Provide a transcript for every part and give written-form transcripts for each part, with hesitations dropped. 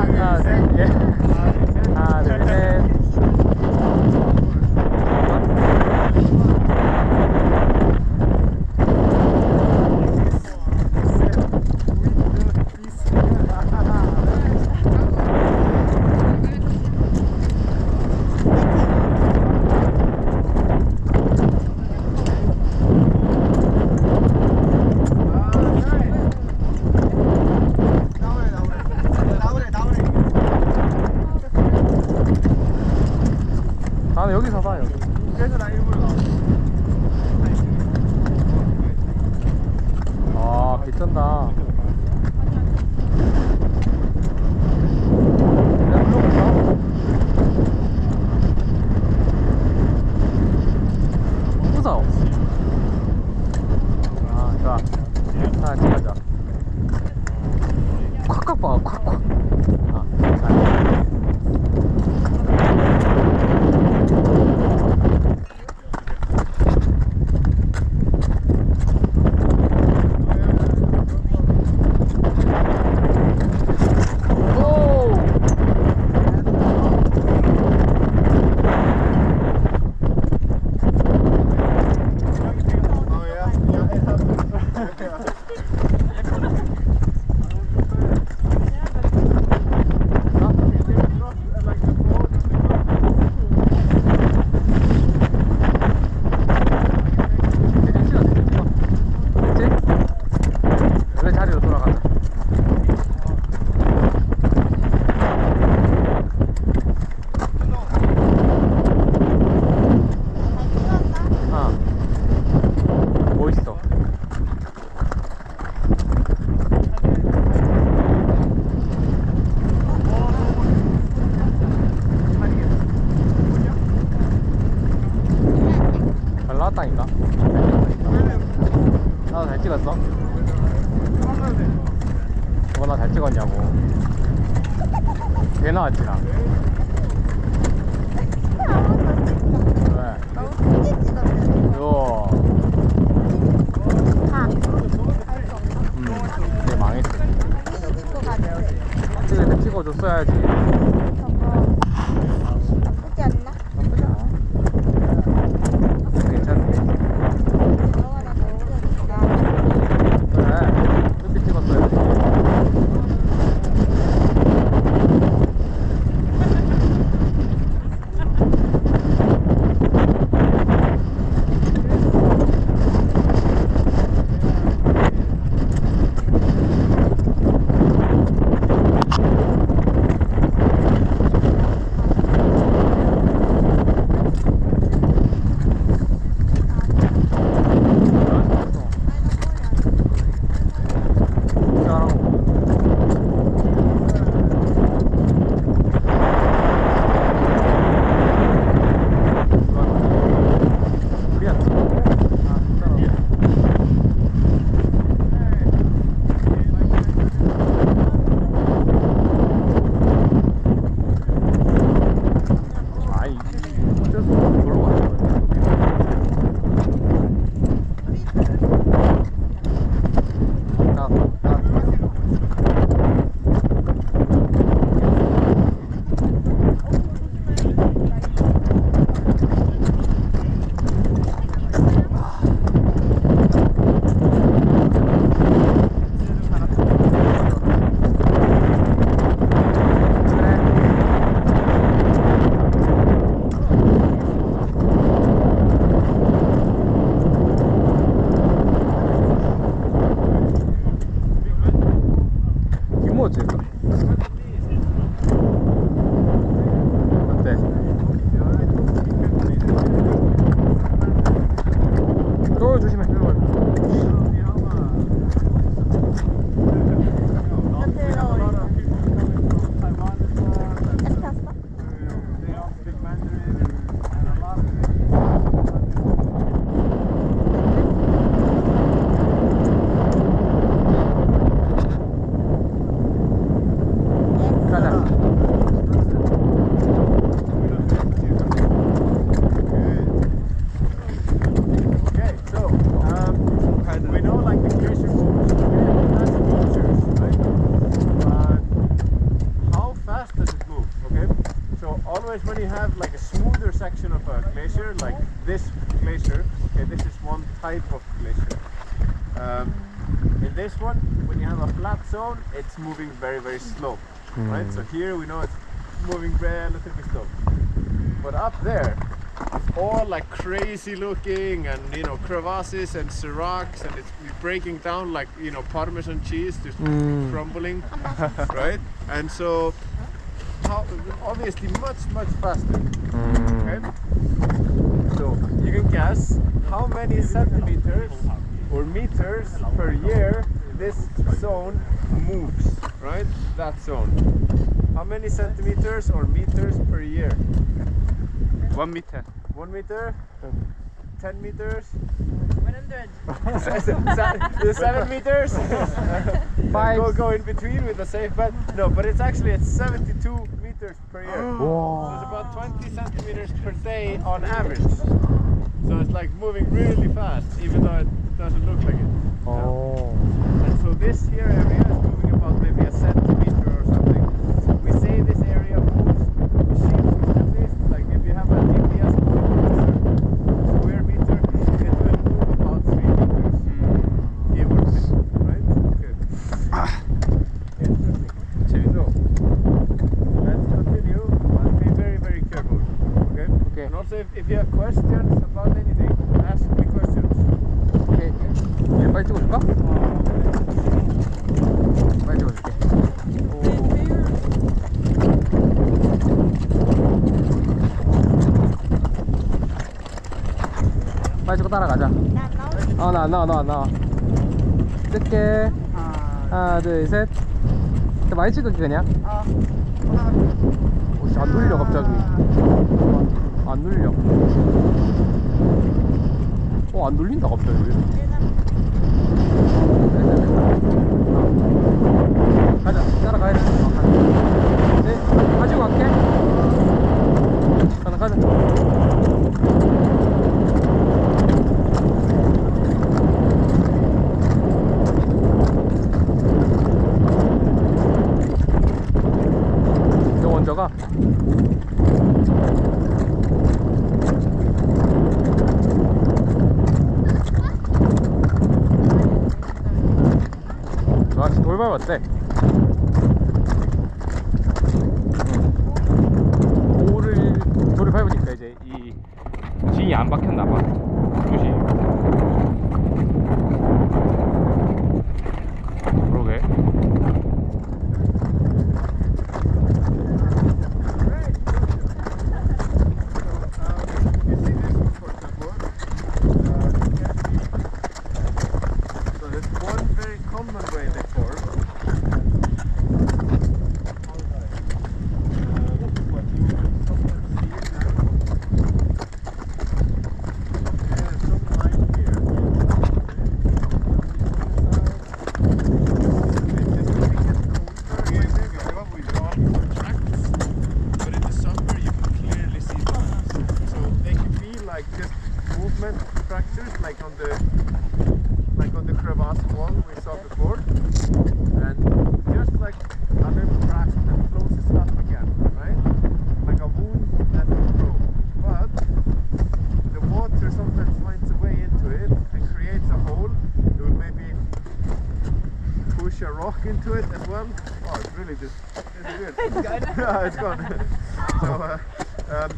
하나, 셋. 예. 하나, 둘, 셋. 나는 여기서 봐, 여기. 그래서 나 일부러 나왔어. 아, 개쩐다. 내가 불러볼까? 무서워. 아, 좋아. 하나 찍어줘. 콱콱 봐, 콱콱. 아, 잘. 나왔다니까. 나도 잘 찍었어? 나 잘 찍었냐고. 개 나왔지 나. 왜? 요. 내 망했어. 찍을 때 찍어줬어야지. 나쁘지 않나? 나쁘지 않아. 괜찮네. 그래, 이렇게 찍었어야지. always when you have like a smoother section of a glacier, like this glacier, okay, this is one type of glacier. In this one, when you have a flat zone, it's moving very, very slow, right? So here we know it's moving relatively slow. But up there, it's all like crazy looking, and you know, crevasses and seracs, and it's breaking down like, you know, Parmesan cheese, just crumbling, right? And so, obviously much faster. Okay? So you can guess how many centimeters or meters per year this zone moves, right? That zone. How many centimeters or meters per year? 1 meter. 1 meter? 10 meters? 100. 7 meters? Go in between with a safe bet. No, but it's 72 meters per year. Wow. So it's about 20 centimeters per day on average. So it's like moving really fast, even though it doesn't look like it. Oh. And so this here area is moving about maybe a centimeter or something. We say this area moves, at least, like if you have a GPS square meter, it will move about 3 meters. Give or take, right? Okay. Interesting. So, let's continue, but be very, very careful. Okay? Okay. And also, if you have questions about anything, ask me questions. 오케이. 얘 빨리 찍어줄까? 빨리 찍어줄게. 빨리 찍고 따라가자. 나 안 나와. 찍게. 하나, 둘, 셋. 많이 찍을게 그냥. 오씨, 안 눌려 갑자기. 안 눌려. 안 눌린다 갑자기. 가자, 따라가야 돼. 네, 가지고 갈게. 가자. 너 먼저 가. 돌 밟았대. 돌을 밟으니까 이제 이 진이 안 박혔나봐. 조심. 그러게. Fractures like on the crevasse wall we saw before, and just like a little crack that closes up again, right? Like a wound that will grow. But the water sometimes finds a way into it and creates a hole. It will maybe push a rock into it as well. Oh, it's really just good. It's gone. Yeah, it's gone. So,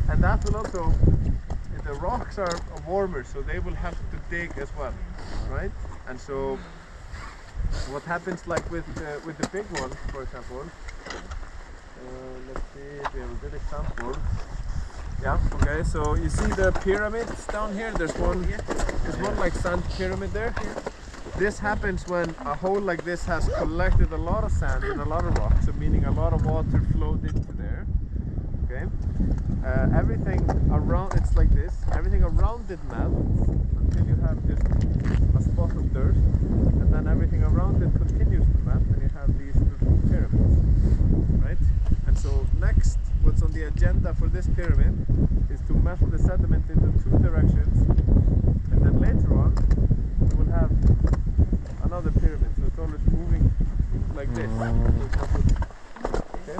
and that will also. The rocks are warmer, so they will have to dig as well, right? And so, what happens like with the big one, for example? Let's see if we have a good example. Yeah. Okay. So you see the pyramids down here. There's one like sand pyramid there. This happens when a hole like this has collected a lot of sand and a lot of rocks, so meaning a lot of water flowed into there. Okay. Everything around, it's like this, everything around it melts until you have just a spot of dirt, and then everything around it continues to melt and you have these little pyramids, right? And so next, what's on the agenda for this pyramid is to melt the sediment into 2 directions, and then later on we will have another pyramid, so it's always moving like this. Okay?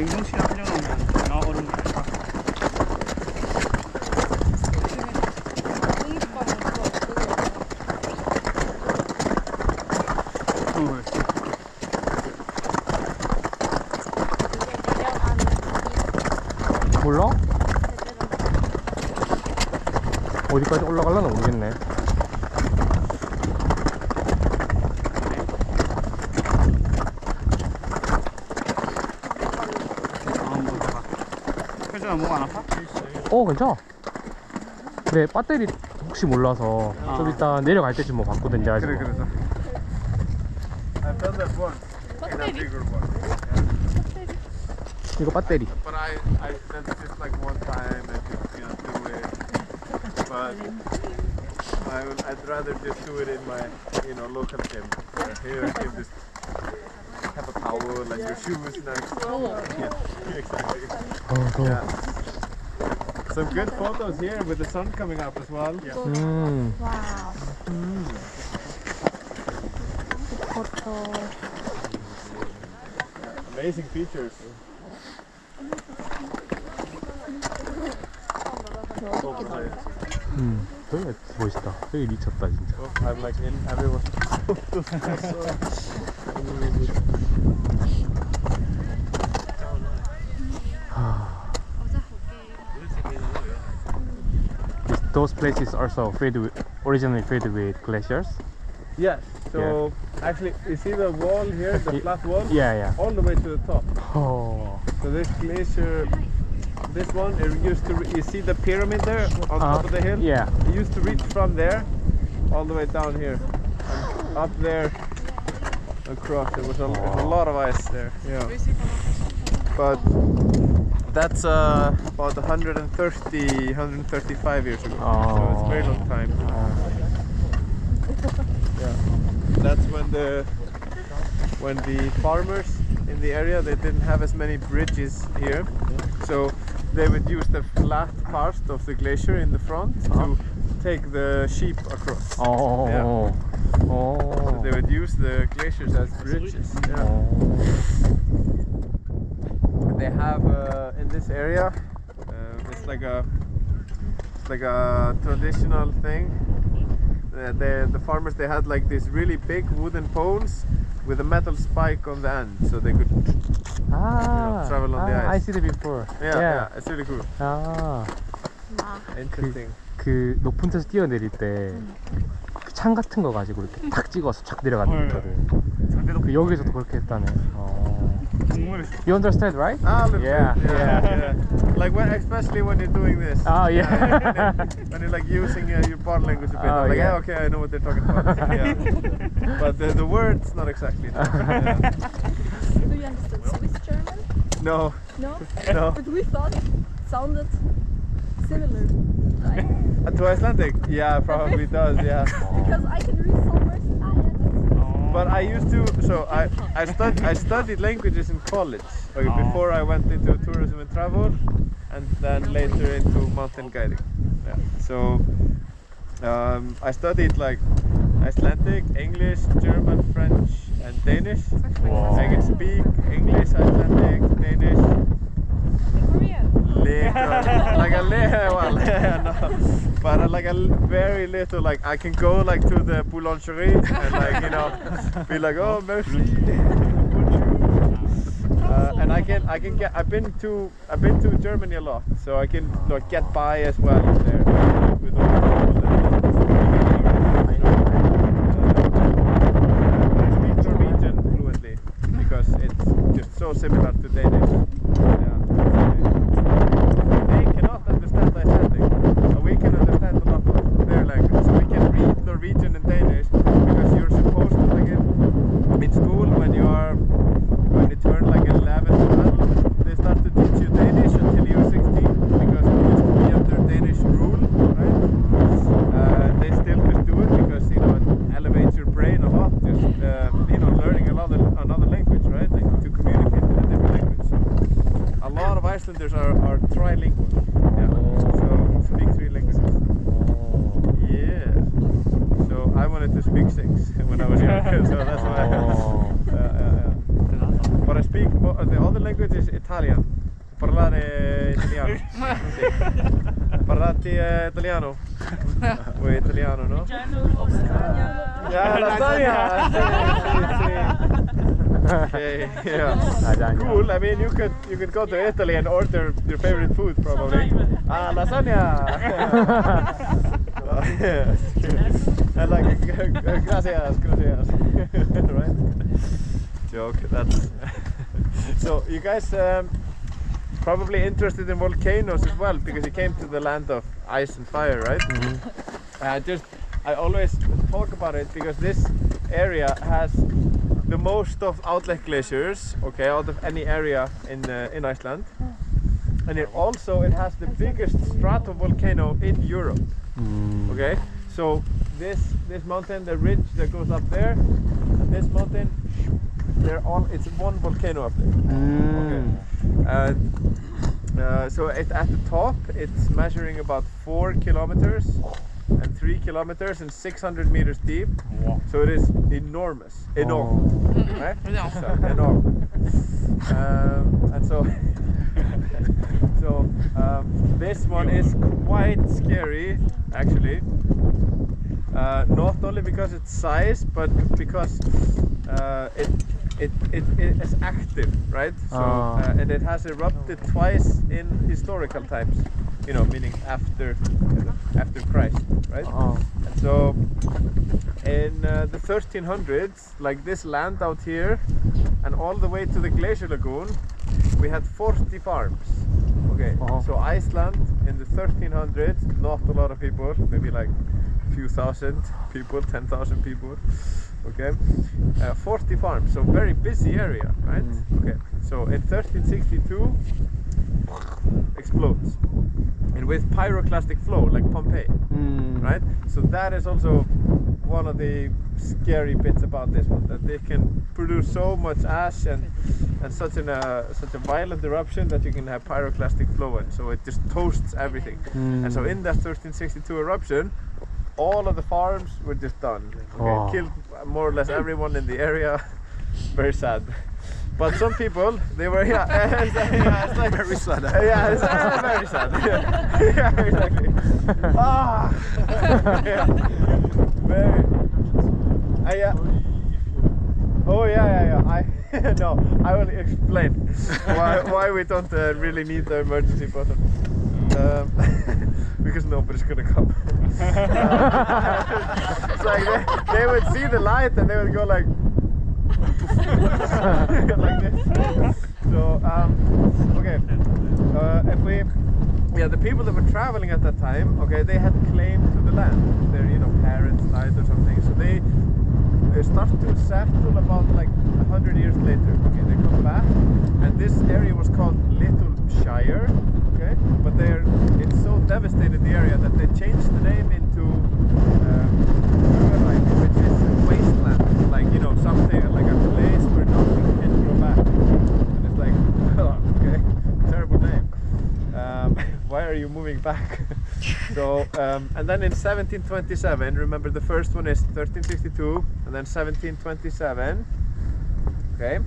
냉동실에 한정하면 나 얼음 다. 몰라? 어디까지 올라갈려나 모르겠네. 표정아 목 안 아파? 괜찮아. 네, 배터리 혹시 몰라서 좀 이따 내려갈 때쯤 뭐 바꾸든지 해가지고. 그래. I've done that once in a bigger one. 이거 배터리. But that's just like one time and just do it. But I'd rather just do it in my local gym. Here I can just have a towel and your shoes next. Yeah, exactly. Yeah. Some good photos here with the sun coming up as well. Yeah. Wow. Amazing features. 되게 멋있다. 되게 미쳤다 진짜. Oh, I'm like in everyone. Those places also originally filled with glaciers. Yes. So actually, you see the wall here, the flat wall? Yeah. All the way to the top. Oh. So this glacier, this one, it used to. You see the pyramid there on top of the hill? Yeah. It used to reach from there all the way down here, and up there, across. There was a lot of ice there. Yeah. But that's about 135 years ago. So it's a very long time. Yeah. That's when the farmers in the area, they didn't have as many bridges here, so they would use the flat part of the glacier in the front to take the sheep across. So they would use the glaciers as bridges. Yeah. They have in this area, it's like a traditional thing. The farmers, they had like these really big wooden poles with a metal spike on the end, so they could travel on the ice. I see it before. Yeah, it's really cool. Interesting. 그 높은 데서 뛰어내릴 때 그 창 같은 거 가지고 이렇게 탁 찍어서 착 내려가는 거거든. 그 여기서도 그렇게 했다네. You understand, right? Yeah. Like especially when you're doing this. Yeah. When you're like using your body language a bit. I'm like, okay, I know what they're talking about. Yeah. But the words, not exactly. Do you understand Swiss German? No. No? No. But we thought it sounded similar, right? To Icelandic? Yeah, probably does, yeah. Because I can read some words. But I used to, so I studied languages in college, before I went into tourism and travel, and then later into mountain guiding. Yeah. So I studied like Icelandic, English, German, French, and Danish. I can speak English, Icelandic, Danish. Like a little, no, but like a very little, like I can go like to the boulangerie and like be like, oh merci, and I can get. I've been to Germany a lot, so I can like get by as well there with all the people. I speak Norwegian fluently because it's just so similar to Danish. They cannot understand Icelandic, but we can understand a lot of their language. So we can read Norwegian and Danish because you're supposed to, like in school when you turn like 11 to 12, they start to teach you Danish until you're 16 because it used to be under Danish rule, right? They still could do it because it elevates your brain a lot. Just learning another language, right? Like to communicate in a different language. So a lot of Icelanders are trilingual. Yeah. So speak 3 languages. Yeah. So I wanted to speak 6 when I was younger, so that's why. but I speak the other language is Italian. Parlare italiano. Sì. Parlate italiano. Voi italiano, no? Yeah, lasagna. Okay, yeah. Cool. I mean, you could go to Italy and order your favorite food probably. Ah, lasagna. And like gracias. Right? Joke. That's so. You guys probably interested in volcanoes as well because you came to the land of ice and fire, right? I always talk about it because this area has the most of outlet glaciers, okay, out of any area in Iceland, and it has the biggest stratovolcano in Europe. Okay, so this mountain, the ridge that goes up there, and this mountain, it's one volcano up there. Okay, so at the top, it's measuring about 4 kilometers. And 3 kilometers and 600 meters deep. Wow. So it is enormous. Right? So, enormous. And so, this one is quite scary, actually. Not only because its size, but because it is active, right? So and it has erupted twice in historical times. You know, meaning after Christ, right? And so in the 1300s, like this land out here and all the way to the glacier lagoon, we had 40 farms. Okay, so Iceland in the 1300s, not a lot of people, maybe like a few thousand people, 10,000 people. Okay, 40 farms, so very busy area, right? Okay, so in 1362 explodes. And with pyroclastic flow, like Pompeii, right? So that is also one of the scary bits about this one, that they can produce so much ash and such a violent eruption that you can have pyroclastic flow, and so it just toasts everything. And so in that 1362 eruption, all of the farms were just done. Okay, killed more or less everyone in the area. Very sad. But some people, they were, it's like very sad. Yeah, it's very sad. Yeah, exactly. Very. Oh yeah. No, I will explain why we don't really need the emergency button. Because nobody's gonna come. It's like they would see the light and they would go like. Like this. So okay, the people that were traveling at that time, okay, they had claim to the land. Their parents died or something, so they start to settle about like 100 years later. Okay, they come back, and this area was called Little Shire. Okay, but it's so devastated the area that they changed the name into which is a wasteland, like something like a place where nothing can grow back. And it's like, okay, terrible name. Why are you moving back? So, and then in 1727, remember the first one is 1362, and then 1727. Okay,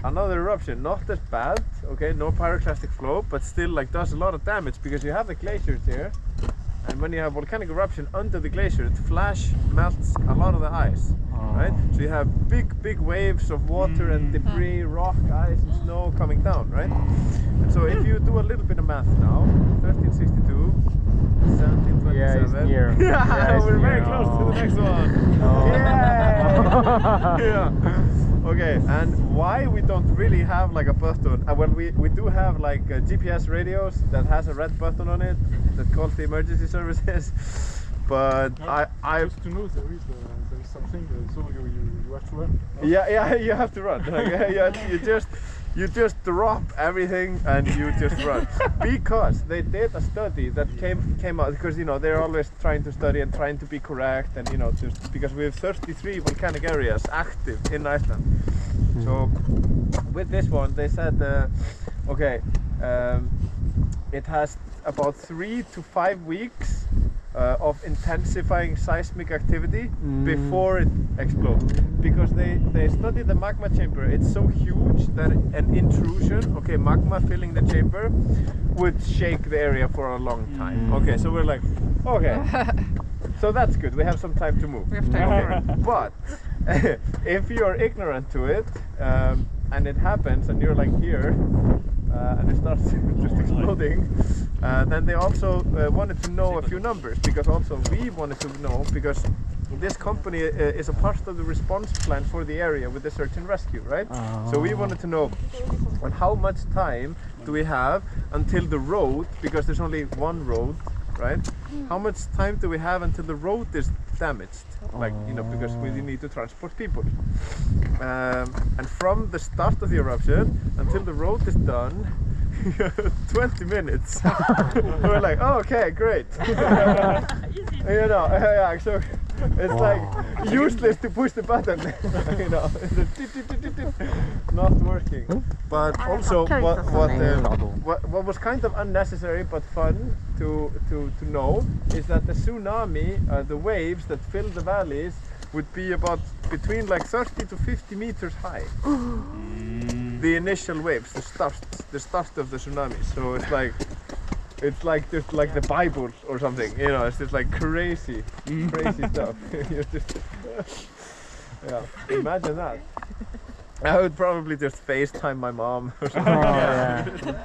another eruption, not as bad. Okay, no pyroclastic flow, but still like does a lot of damage because you have the glaciers here. And when you have volcanic eruption under the glacier, it flash melts a lot of the ice, right? So you have big waves of water and debris, rock, ice and snow coming down, right? And so if you do a little bit of math now, 1362, 1727. Yeah, it's near. Yeah, we're very close to the next one. Yeah. Okay, and why we don't really have like a button? Well, we do have like GPS radios that has a red button on it that calls the emergency services. But I just to know there is something, so you have to run. No? Yeah, you have to run. Like, you just drop everything and you just run. Because they did a study that came out, because they're always trying to study and trying to be correct, and just because we have 33 volcanic areas active in Iceland. So with this one they said it has about 3 to 5 weeks of intensifying seismic activity before it explodes, because they study the magma chamber. It's so huge that an intrusion, okay, magma filling the chamber, would shake the area for a long time. Okay, so we're like, okay, so that's good. We have some time to move. We have time. Okay. But if you're ignorant to it, and it happens, and you're like here, and it starts just exploding, then they also wanted to know a few numbers, because also we wanted to know, because this company is a part of the response plan for the area with the search and rescue, right? So we wanted to know on how much time do we have until the road, because there's only one road, right? How much time do we have until the road is damaged? Like, you know, because we need to transport people. And from the start of the eruption until the road is done, 20 minutes. We're like, oh, okay, great. You know, yeah, so it's like useless to push the button. You know, not working. But also, what was kind of unnecessary but fun to know is that the tsunami, the waves that fill the valleys, would be about between like 30 to 50 meters high. The initial waves, the start of the tsunami. So it's like just like the Bible or something, you know. It's just like crazy stuff. You just, yeah, imagine that. I would probably just FaceTime my mom or something.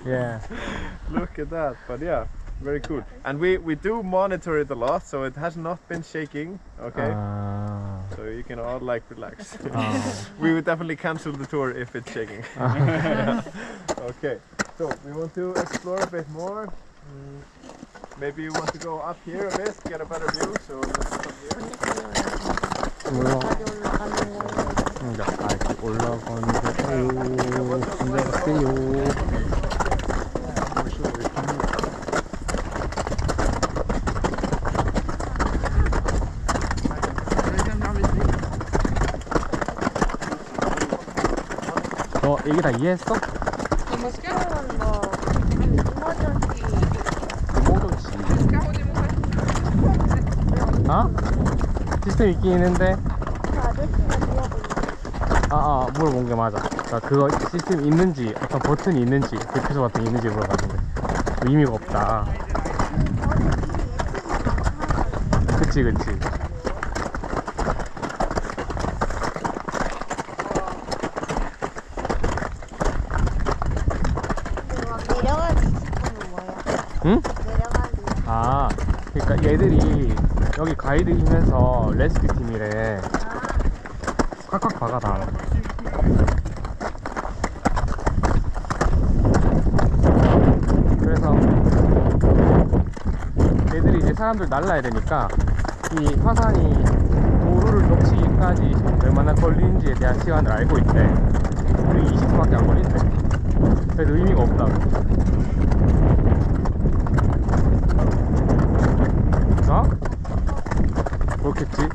Yeah. Look at that, but yeah, very cool. And we do monitor it a lot, so it has not been shaking, okay? So you can all like relax. We would definitely cancel the tour if it's shaking. Okay, so we want to explore a bit more. Maybe you want to go up here a bit, get a better view, so let's come here. 얘기 다 이해했어? 어? 시스템 있긴 있는데 물어본 게 맞아. 그러니까 그거 시스템 있는지, 어떤 버튼이 있는지, 대표소 같은 게 있는지 물어봤는데 의미가 없다. 그치. 응? 그러니까 얘들이 여기 가이드이면서 레스큐 팀이래. 꽉꽉 박아 다. 그래서 얘들이 이제 사람들 날라야 되니까 이 화산이 도로를 덮치기까지 얼마나 걸리는지에 대한 시간을 알고 있대. 우리 20분밖에 안 걸린대. 그래서 의미가 없다고. 그렇겠지?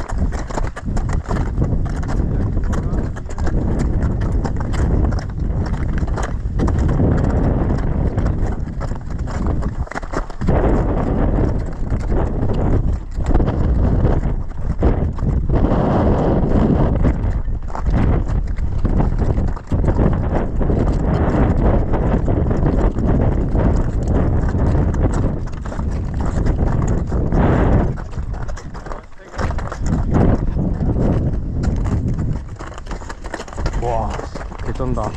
와, 개쩐다.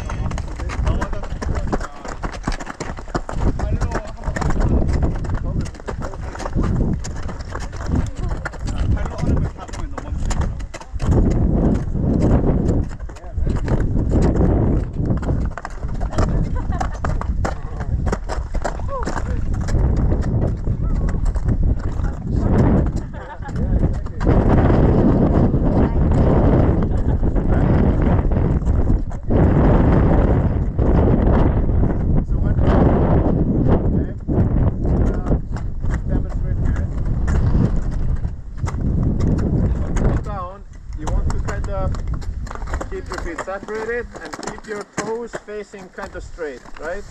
Separated and keep your toes facing kind of straight, right?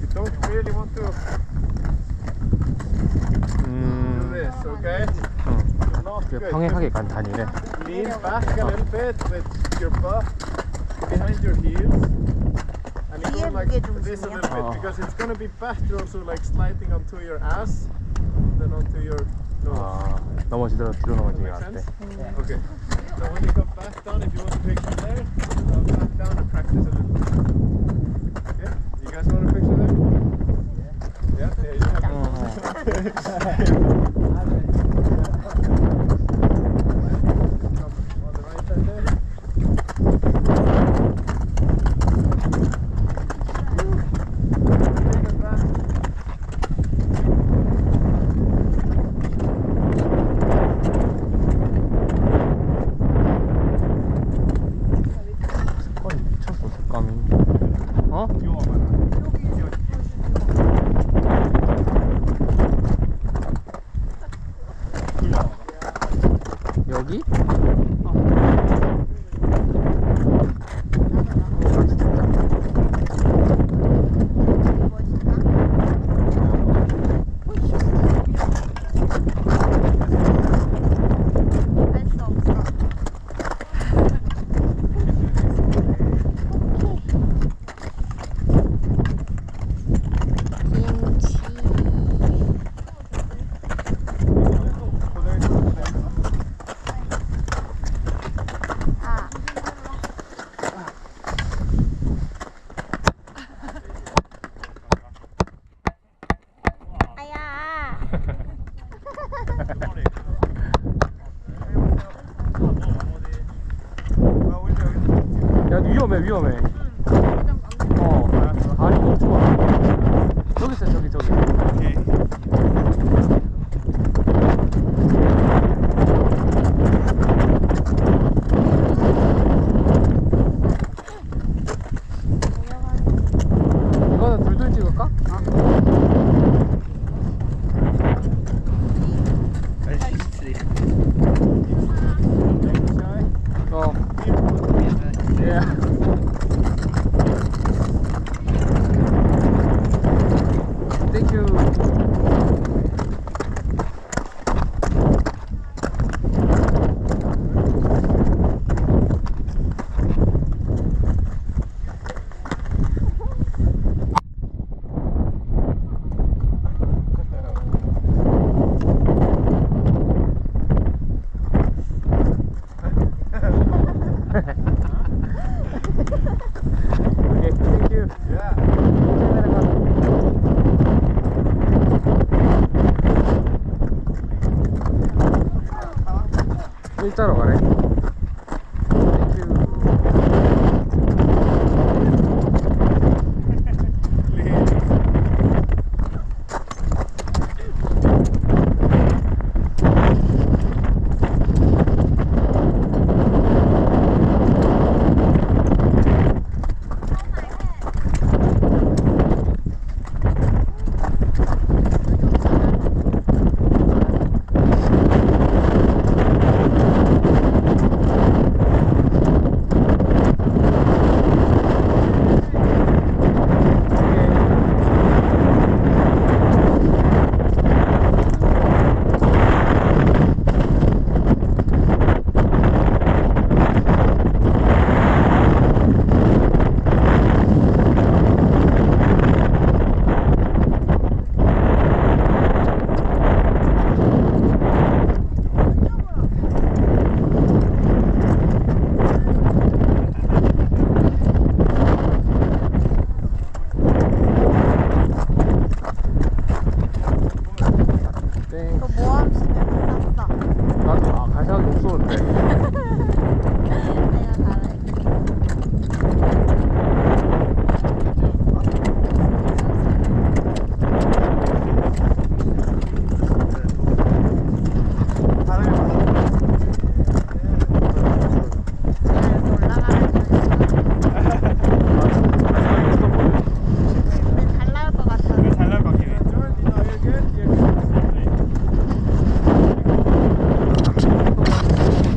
You don't really want to do this, okay? 응. Not good. 평행하게 간 다니래. Lean back a little bit with your butt behind your heels. And you go like this a little bit because it's gonna be better also like sliding onto your ass than onto your nose. 아, 넘어지더라도 뒤로 Does 넘어지게 that 할 make 때. sense? Okay. So when you come back down, if you want a picture there, come back down and practice a little bit. Yeah? You guys want a picture there? Yeah? Yeah, you have it. On the right side there. Take it back. 색깔이 미쳤어, 색감이. 어? 여기? 같이 찍자. 할수 없어. 김치. 아. 아야. 야, 위험해, 위험해. 발이 너무 좋아. 저기 있어, 저기, 저기. 이거는 둘둘 찍을까? 어. 예. 땡큐. 오케이, 땡큐. 일자로 가래.